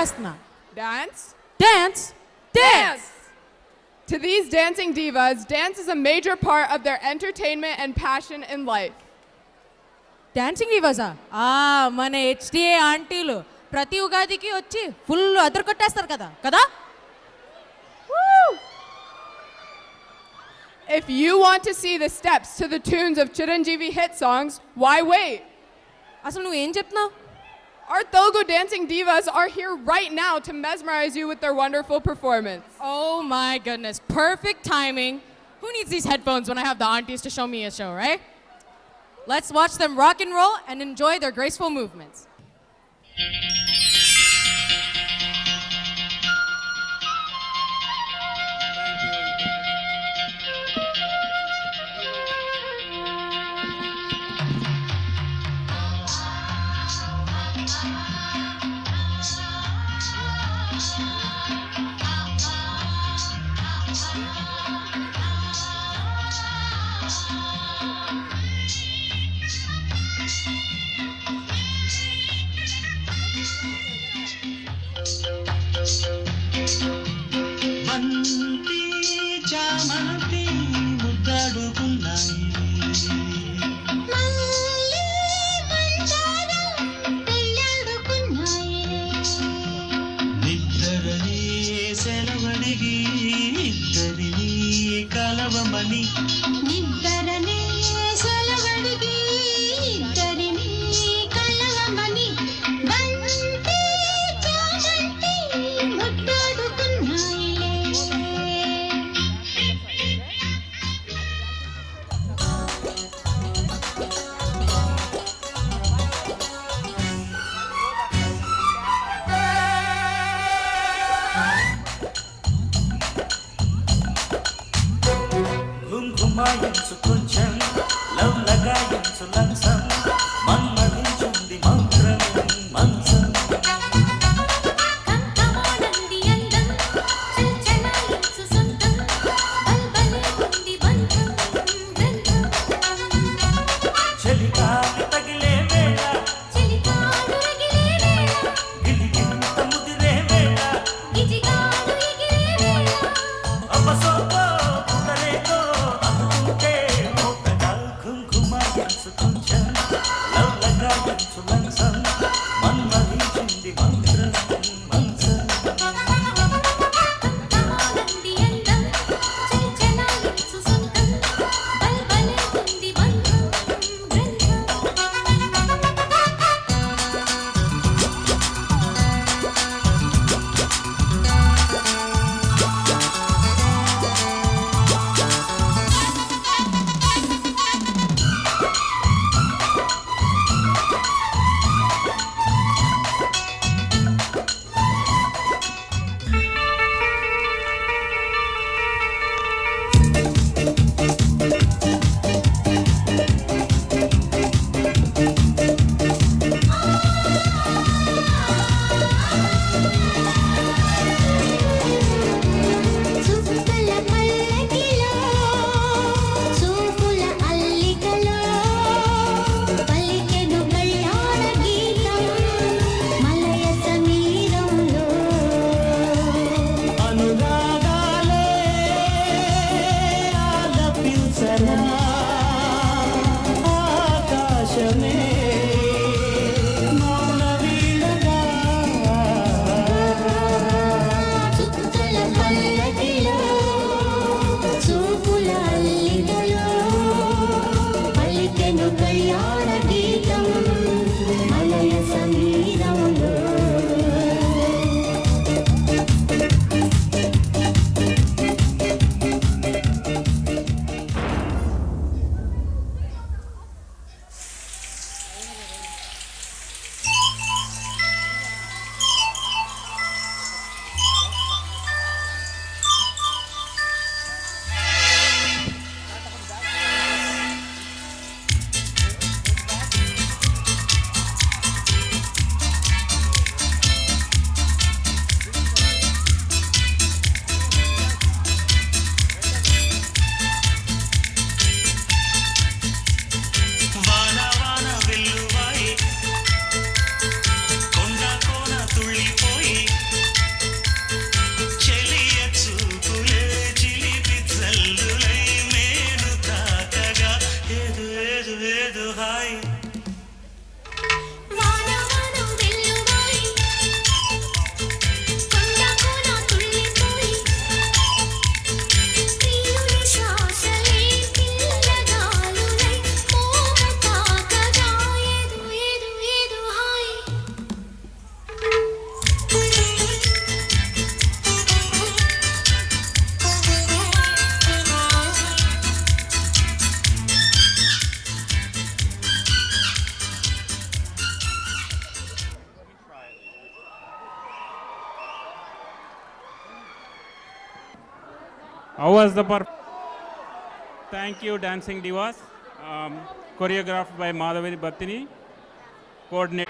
చేస్తున్నా. Dance? Dance. Dance. To these dancing divas, dance is a major part of their entertainment and passion in life. Dancing డివాసా? మన HDA ఆంటీలు ప్రతి ఉగాదికి వచ్చి full అదరు కొట్టేస్తారు కదా కదా. If you want to see the steps to the tunes of Chiranjeevi hit songs, why wait? అసలు నువ్వు ఏం చెప్తున్నావు? Our Telugu dancing divas are here right now to mesmerize you with their wonderful performance. Oh my goodness, perfect timing. Who needs these headphones when I have the aunties to show me a show, right? Let's watch them rock and roll and enjoy their graceful movements. కొంచెం love లగాయించు లంసం మన్మధించుంది మంత్రం మంచం చలికాలి తగిలే వేళ గిలిగింత ముదిరే వేళ అపసోతో పుదరేతో అందుకుంటే How was the Thank you, Dancing Divas. Choreographed by Madhavini Bhattini. Coordinate.